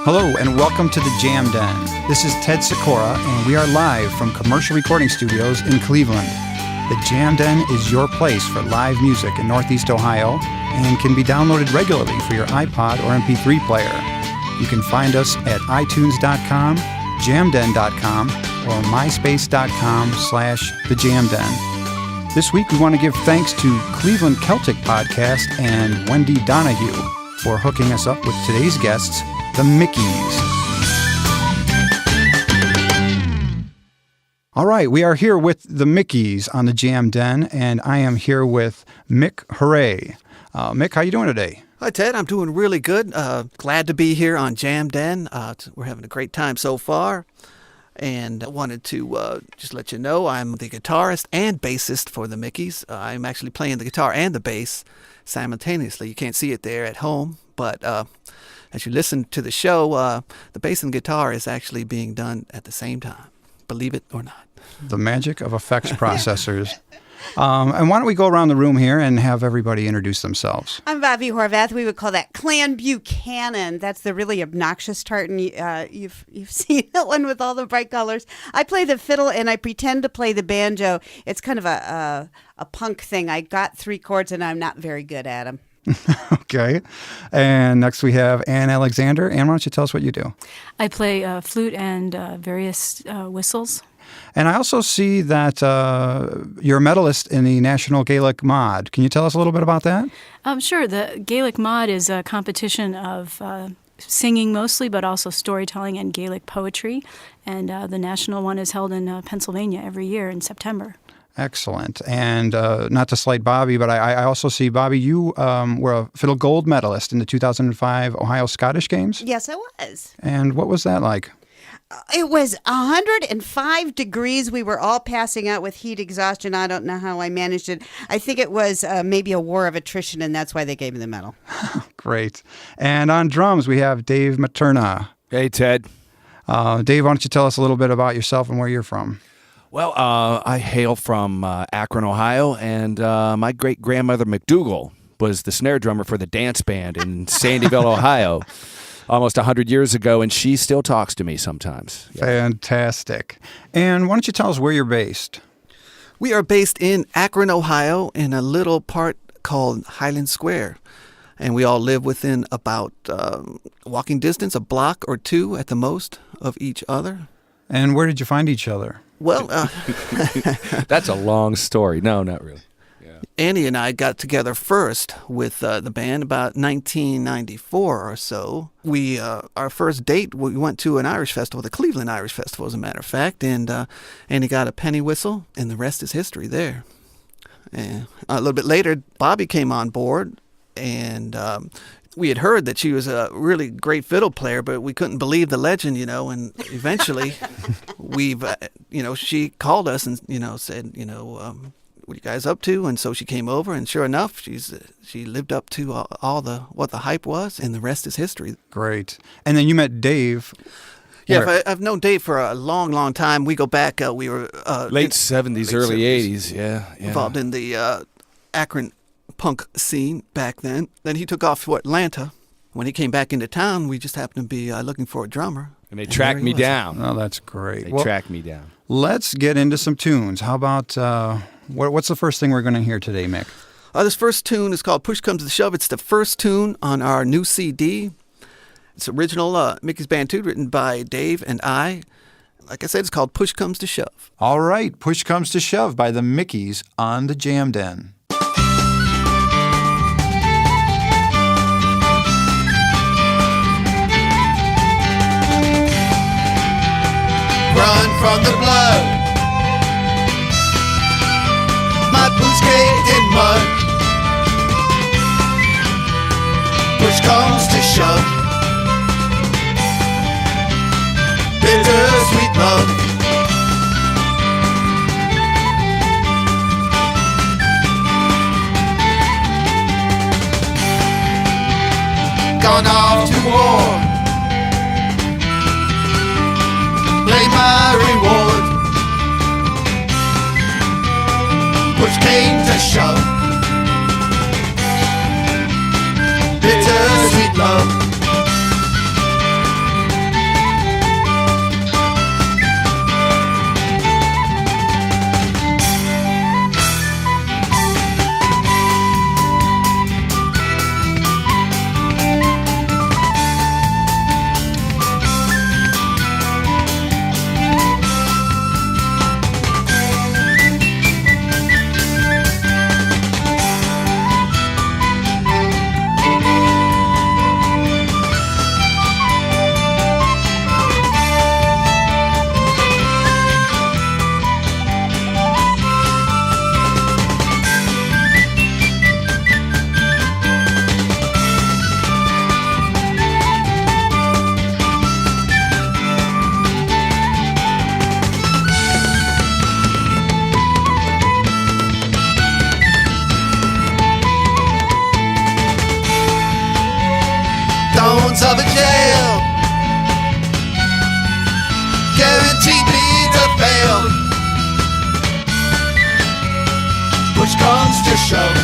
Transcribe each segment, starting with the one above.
Hello and welcome to the Jam Den. This is Ted Sikora and we are live from Commercial Recording Studios in Cleveland. The Jam Den is your place for live music in Northeast Ohio and can be downloaded regularly for your iPod or MP3 player. You can find us at iTunes.com, jamden.com, or myspace.com/thejamden. This week we want to give thanks to Cleveland Celtic Podcast and Wendy Donahue for hooking us up with today's guests, the Mickeys. All right, we are here with the Mickeys on the Jam Den, and I am here with Mick Hooray. Mick, how you doing today? Hi, Ted. I'm doing really good. Glad to be here on Jam Den. We're having a great time so far. And I wanted to just let you know I'm the guitarist and bassist for the Mickeys. I'm actually playing the guitar and the bass simultaneously. You can't see it there at home, but as you listen to the show, the bass and guitar is actually being done at the same time, believe it or not. The magic of effects processors. And why don't we go around the room here and have everybody introduce themselves? I'm Bobby Horvath. We would call that Clan Buchanan. That's the really obnoxious tartan. You've seen that one with all the bright colors. I play the fiddle and I pretend to play the banjo. It's kind of a punk thing. I got 3 chords and I'm not very good at them. Okay. And next we have Ann Alexander. Ann, why don't you tell us what you do? I play flute and various whistles. And I also see that you're a medalist in the National Gaelic Mod. Can you tell us a little bit about that? Sure. The Gaelic Mod is a competition of singing mostly, but also storytelling and Gaelic poetry. And the national one is held in Pennsylvania every year in September. Excellent. And not to slight Bobby, but I also see, Bobby, you were a fiddle gold medalist in the 2005 Ohio Scottish Games? Yes, I was. And what was that like? It was 105 degrees. We were all passing out with heat exhaustion. I don't know how I managed it. I think it was maybe a war of attrition, and that's why they gave me the medal. Great. And on drums, we have Dave Materna. Hey, Ted. Dave, why don't you tell us a little bit about yourself and where you're from? Well, I hail from Akron, Ohio, and my great-grandmother McDougal was the snare drummer for the dance band in Sandyville, Ohio, almost 100 years ago, and she still talks to me sometimes. Yeah. Fantastic. And why don't you tell us where you're based? We are based in Akron, Ohio, in a little part called Highland Square. And we all live within about walking distance, a block or 2 at the most of each other. And where did you find each other? Well, that's a long story. No, not really. Yeah. Annie and I got together first with the band about 1994 or so. Our first date, we went to an Irish festival, the Cleveland Irish Festival, as a matter of fact, and Annie got a penny whistle, and the rest is history there. And a little bit later, Bobby came on board, and we had heard that she was a really great fiddle player, but we couldn't believe the legend, and eventually she called us and, said, what are you guys up to? And so she came over, and sure enough, she lived up to what the hype was, and the rest is history. Great. And then you met Dave. Yeah, I've known Dave for a long, long time. We go back, we were... late 70s, early 80s, yeah. Involved in the Akron punk scene back then. Then he took off for Atlanta. When he came back into town, we just happened to be looking for a drummer. And they tracked me down. Oh, that's great. They tracked me down. Let's get into some tunes. How about, what's the first thing we're going to hear today, Mick? This first tune is called Push Comes to Shove. It's the first tune on our new CD. It's original Mickey's Band 2, written by Dave and I. Like I said, it's called Push Comes to Shove. All right, Push Comes to Shove by the Mickeys on the Jam Den. Run from the blood. My boots caked in mud. Push comes to shove. Bittersweet love. Gone off to war. Play my reward. Push came to shove. Bittersweet love. too big to fail. Push comes to shove.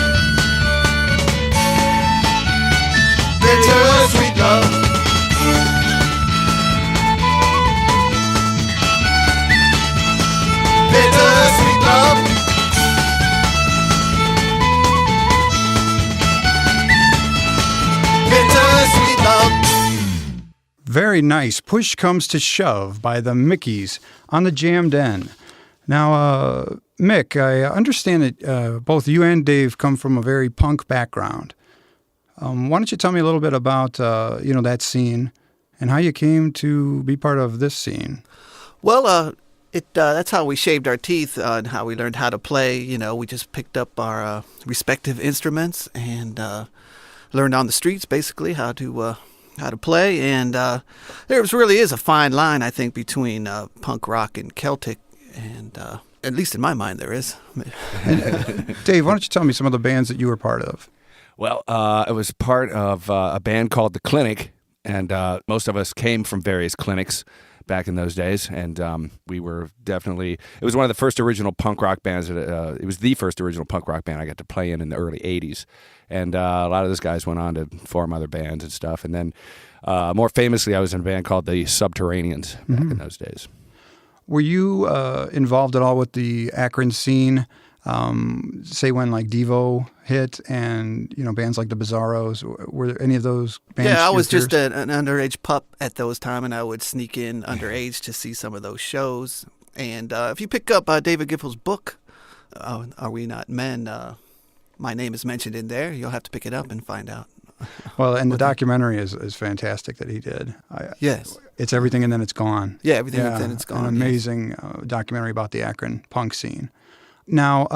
Bittersweet love. Bittersweet love. Bittersweet love. Very nice. Push Comes to Shove by the Mickeys on the Jam Den. Now, Mick, I understand that both you and Dave come from a very punk background. Why don't you tell me a little bit about, that scene and how you came to be part of this scene? Well, that's how we shaved our teeth and how we learned how to play. You know, we just picked up our respective instruments and learned on the streets, basically, how to play. And there really is a fine line, I think, between punk rock and Celtic. And at least in my mind, there is. Dave, why don't you tell me some of the bands that you were part of? Well, I was part of a band called The Clinic, and most of us came from various clinics back in those days, and we were definitely, it was one of the first original punk rock bands, it was the first original punk rock band I got to play in the early 80s, and a lot of those guys went on to form other bands and stuff, and then more famously, I was in a band called the Subterraneans back in those days. Were you involved at all with the Akron scene, say when like Devo hit and, bands like the Bizarros? Were any of those bands? Yeah, I was your just peers? an underage pup at those time, and I would sneak in underage to see some of those shows. And if you pick up David Giffels' book, Are We Not Men, my name is mentioned in there. You'll have to pick it up and find out. Well, and the documentary is fantastic that he did. Yes. It's Everything and Then It's Gone. Yeah, Everything and Then It's Gone. An amazing documentary about the Akron punk scene. Now,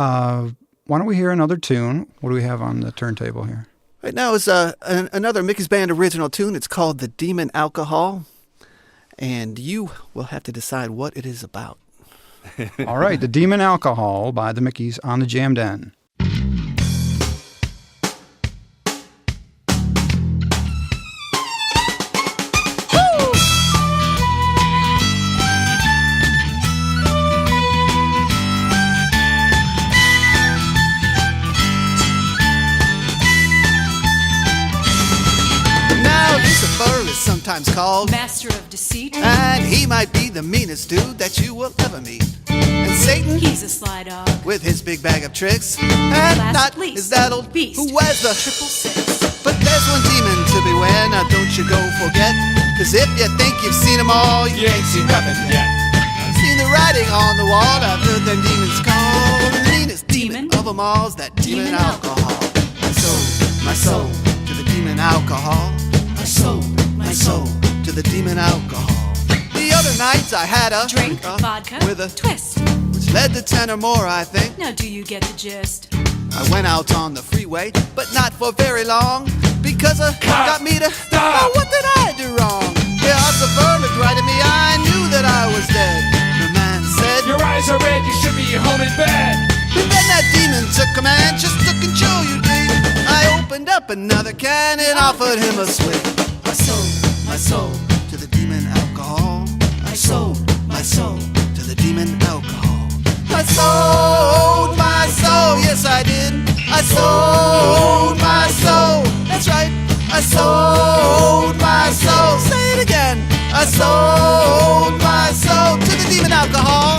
why don't we hear another tune? What do we have on the turntable here? Right now is another Mickey's Band original tune. It's called The Demon Alcohol. And you will have to decide what it is about. All right, The Demon Alcohol by the Mickeys on the Jam Den. Sometimes called Master of Deceit, and he might be the meanest dude that you will ever meet. And Satan, he's a sly dog with his big bag of tricks, and last not but least, is that old beast who wears the 666. But there's one demon to beware, now don't you go forget, cause if you think you've seen them all, you ain't seen nothing yet. I've seen the writing on the wall, I've heard them demons called, and the meanest demon of them all is that demon alcohol. I sold my soul to the demon alcohol. I sold my soul to the demon alcohol. The other nights I had a Drink, vodka, with a twist. which led to 10 or more, I think. Now do you get the gist? I went out on the freeway, but not for very long, because got me to oh, what did I do wrong? The officer looked right at me, I knew that I was dead. The man said, your eyes are red, you should be home in bed. and then that demon took command, just to control you, Dave. I opened up another can and offered him a swig. I sold my soul to the demon alcohol. I sold my soul to the demon alcohol. I sold my soul, yes I did. I sold my soul, that's right. I sold my soul, say it again. I sold my soul to the demon alcohol.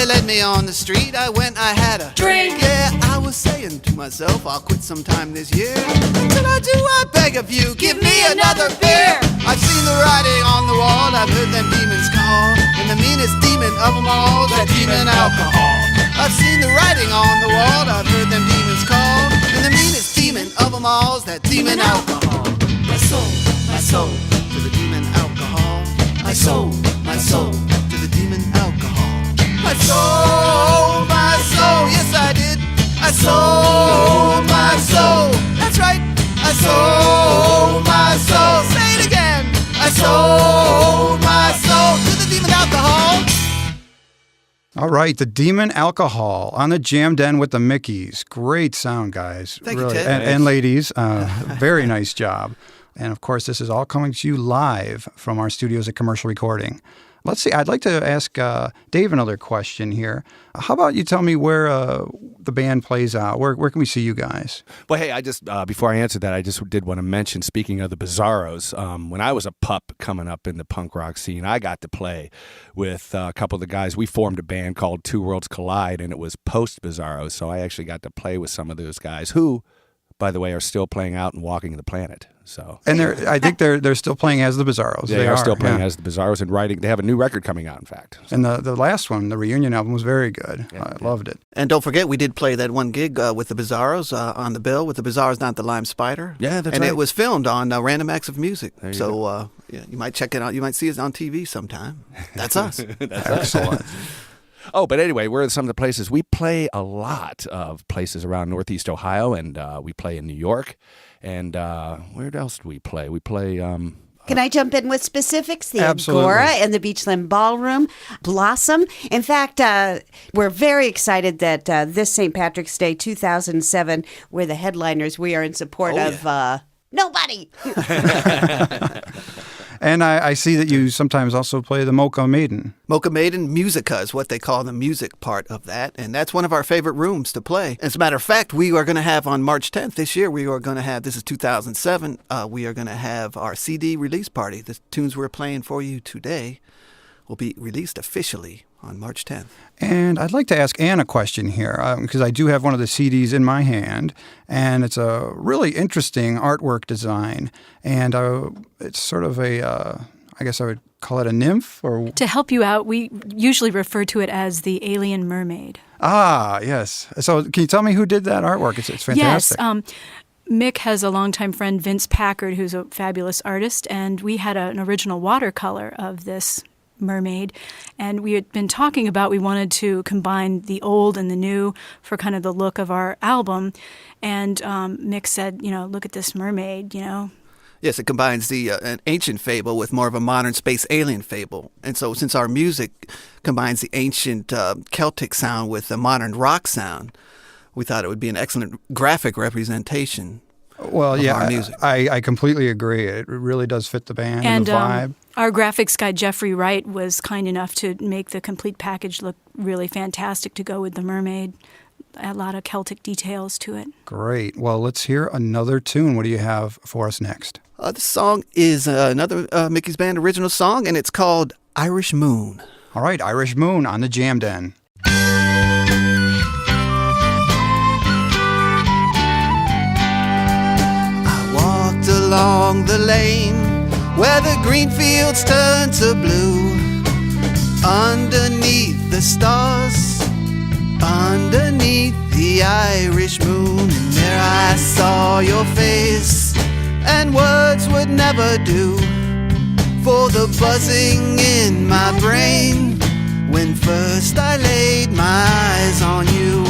they led me on the street. I went, I had a Drink. Yeah, I was saying to myself, I'll quit sometime this year. Until I do, I beg of you, give me another beer. I've seen the writing on the wall, I've heard them demons call, and the meanest demon of them all, that demon alcohol. I've seen the writing on the wall, I've heard them demons call, and the meanest demon of them all is that demon alcohol. My soul, to the demon alcohol. My soul, to the demon alcohol. My soul, yes I did. I sold my soul. That's right. I sold my soul. Say it again. I sold my soul to the demon alcohol. All right, the Demon Alcohol on the Jam Den with the Mickeys. Great sound, guys. Thank you, really. Ted. And ladies, very nice job. And of course, this is all coming to you live from our studios at Commercial Recording. Let's see, I'd like to ask Dave another question here. How about you tell me where the band plays out? Where can we see you guys? Well, hey, I just before I answer that, I just did want to mention, speaking of the Bizarros, when I was a pup coming up in the punk rock scene, I got to play with a couple of the guys. We formed a band called Two Worlds Collide, and it was post-Bizarros, so I actually got to play with some of those guys who, by the way, are still playing out and walking the planet. So, And I think they're still playing as the Bizarros. they are still playing as the Bizarros and writing. They have a new record coming out, in fact. So. And the last one, the reunion album, was very good. I loved it. And don't forget, we did play that one gig with the Bizarros on the bill with the Bizarros, not the Lime Spider. Yeah, that's and right. it was filmed on Random Acts of Music. There you So yeah, you might check it out. You might see it on TV sometime. That's us. Excellent. Oh, but anyway, where are some of the places? We play a lot of places around Northeast Ohio, and we play in New York. And where else do we play? We play... Can I jump in with specifics? The Absolutely. Agora and the Beachland Ballroom, Blossom. In fact, we're very excited that this St. Patrick's Day 2007, we're the headliners. We are in support of nobody. And I see that you sometimes also play the Mocha Maiden. Mocha Maiden Musica is what they call the music part of that, and that's one of our favorite rooms to play. As a matter of fact, we are going to have on March 10th this year, we are going to have, this is 2007, we are going to have our CD release party. The tunes we're playing for you today will be released officially on March 10th. And I'd like to ask Ann a question here, because I do have one of the CDs in my hand, and it's a really interesting artwork design. And it's sort of I guess I would call it a nymph, or... To help you out, we usually refer to it as the alien mermaid. Ah, yes. So can you tell me who did that artwork? It's fantastic. Yes. Mick has a longtime friend, Vince Packard, who's a fabulous artist, and we had an original watercolor of this mermaid, and we had been talking about we wanted to combine the old and the new for kind of the look of our album, and Mick said, look at this mermaid, Yes, it combines an ancient fable with more of a modern space alien fable. And so since our music combines the ancient Celtic sound with the modern rock sound, we thought it would be an excellent graphic representation Well, of yeah, our music. I completely agree. It really does fit the band and the vibe. Our graphics guy, Jeffrey Wright, was kind enough to make the complete package look really fantastic to go with the mermaid. A lot of Celtic details to it. Great. Well, let's hear another tune. What do you have for us next? This song is another Mickey's Band original song, and it's called Irish Moon. All right, Irish Moon on the Jam Den. I walked along the lane where the green fields turn to blue. Underneath the stars, underneath the Irish moon. And there I saw your face, and words would never do for the buzzing in my brain when first I laid my eyes on you.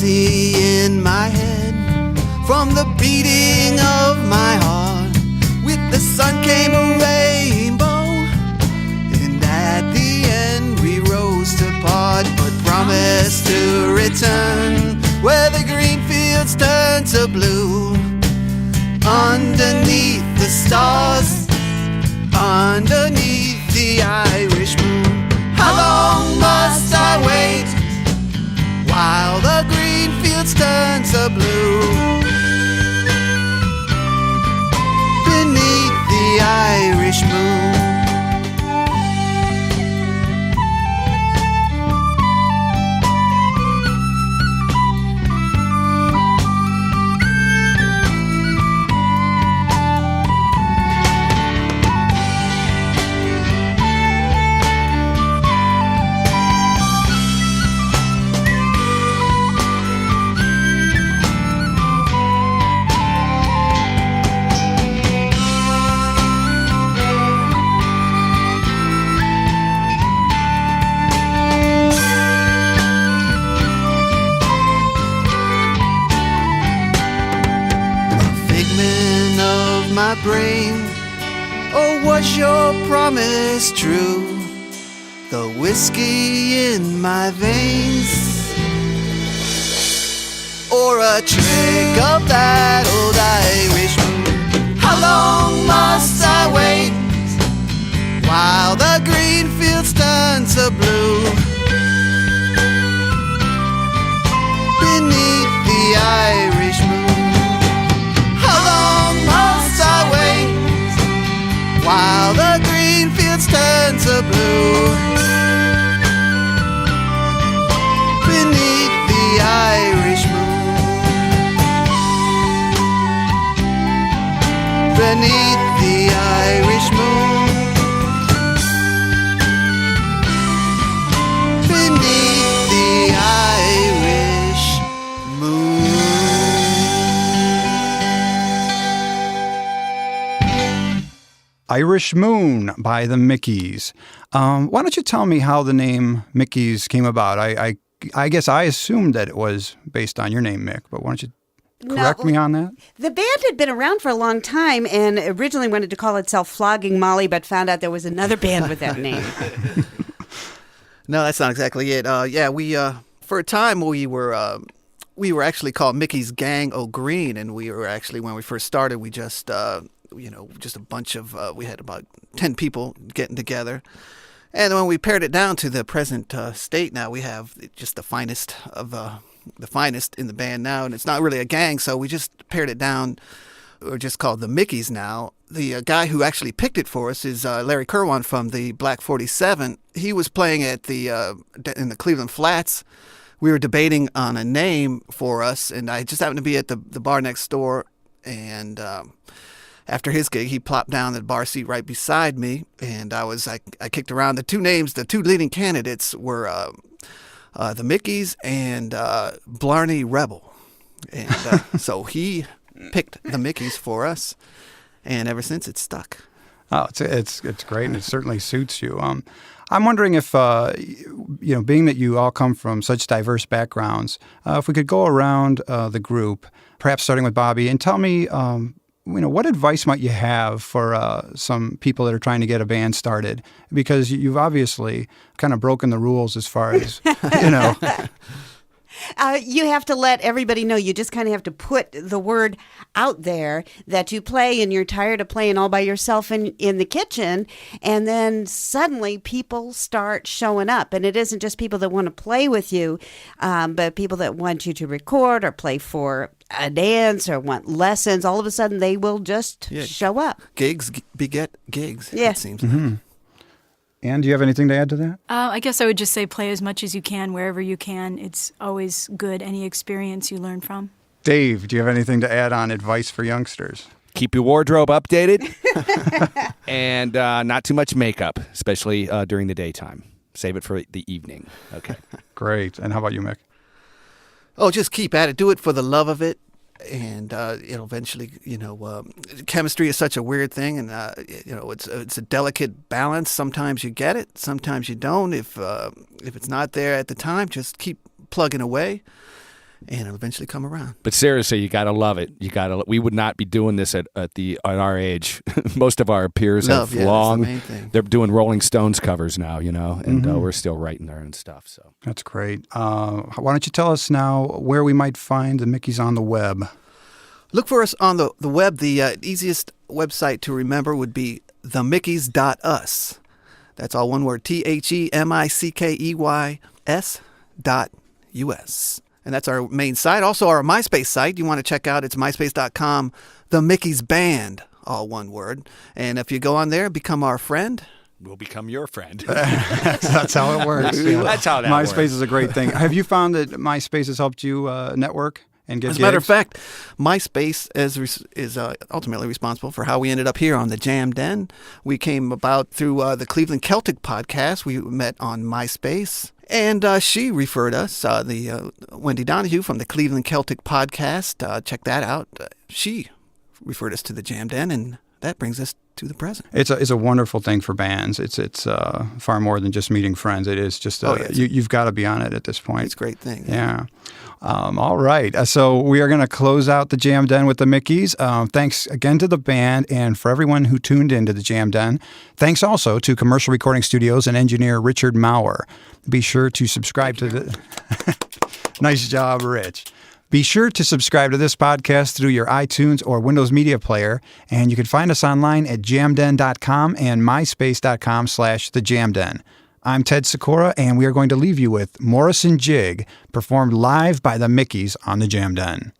In my head from the beating of my heart, with the sun came a rainbow, and at the end we rose to part, but promised to return where the green fields turn to blue. Underneath the stars, underneath the Irish moon. How long must I wait while the green fields turn to blue? Beneath the Irish moon. My brain, or was your promise true? The whiskey in my veins, or a trick of that old Irish moon? How long must I wait while the green fields turn to blue? Beneath the Irish moon. While the green fields turn to blue. Beneath the Irish moon. Beneath the Irish moon. Beneath the Irish moon. Irish Moon by the Mickeys. Why don't you tell me how the name Mickeys came about? I guess I assumed that it was based on your name, Mick, but why don't you correct me on that? The band had been around for a long time and originally wanted to call itself Flogging Molly, but found out there was another band with that name. No, that's not exactly it. We for a time we were actually called Mickey's Gang O'Green, and we were actually, when we first started, we just just a bunch of, we had about 10 people getting together. And when we pared it down to the present state now, we have just the finest of the finest in the band now. And it's not really a gang, so we just pared it down. We're just called the Mickeys now. The guy who actually picked it for us is Larry Kerwan from the Black 47. He was playing at in the Cleveland Flats. We were debating on a name for us, and I just happened to be at the bar next door, and after his gig, he plopped down the bar seat right beside me, and I kicked around the two names. The two leading candidates were the Mickeys and Blarney Rebel, and so he picked the Mickeys for us, and ever since it's stuck. Oh, it's great, and it certainly suits you. I'm wondering if being that you all come from such diverse backgrounds, if we could go around the group, perhaps starting with Bobby, and tell me. What advice might you have for some people that are trying to get a band started? Because you've obviously kind of broken the rules as far as, You have to let everybody know. You just kind of have to put the word out there that you play, and you're tired of playing all by yourself in the kitchen. And then suddenly people start showing up. And it isn't just people that want to play with you, but people that want you to record or play for a dance or want lessons. All of a sudden, they will just show up. Gigs beget gigs, yeah. It seems. Mm-hmm. Ann, do you have anything to add to that? I guess I would just say play as much as you can, wherever you can. It's always good, any experience you learn from. Dave, do you have anything to add on advice for youngsters? Keep your wardrobe updated and not too much makeup, especially during the daytime. Save it for the evening. Okay. Great. And how about you, Mick? Oh, just keep at it. Do it for the love of it. And it'll eventually, chemistry is such a weird thing, and it's a delicate balance. Sometimes you get it, sometimes you don't. If it's not there at the time, just keep plugging away, and it'll eventually come around. But seriously, you got to love it. We would not be doing this at our age. Most of our peers have that's the main thing. They're doing Rolling Stones covers now, and we're still writing their own stuff. So that's great. Why don't you tell us now where we might find the Mickeys on the web? Look for us on the web. The easiest website to remember would be themickeys.us. That's all one word, THEMICKEYS.US. And that's our main site. Also, our MySpace site, you want to check out, it's myspace.com, The Mickey's Band, all one word. And if you go on there, become our friend. We'll become your friend. That's how it works. Yeah. That's how that MySpace works. is a great thing. Have you found that MySpace has helped you network and get As a matter of gigs? fact, MySpace is ultimately responsible for how we ended up here on the Jam Den. We came about through the Cleveland Celtic podcast. We met on MySpace. And she referred us, Wendy Donahue from the Cleveland Celtic podcast. Check that out. She referred us to the Jam Den, and that brings us to the present. It's a wonderful thing for bands. It's far more than just meeting friends. It is just you've got to be on it at this point. It's a great thing. Yeah. All right. So we are going to close out the Jam Den with the Mickeys. Thanks again to the band and for everyone who tuned into the Jam Den. Thanks also to Commercial Recording Studios and engineer Richard Maurer. Be sure to subscribe to the... Nice job, Rich. Be sure to subscribe to this podcast through your iTunes or Windows Media Player, and you can find us online at jamden.com and myspace.com/thejamden. I'm Ted Sikora, and we are going to leave you with Morrison Jig, performed live by the Mickeys on the Jam Den.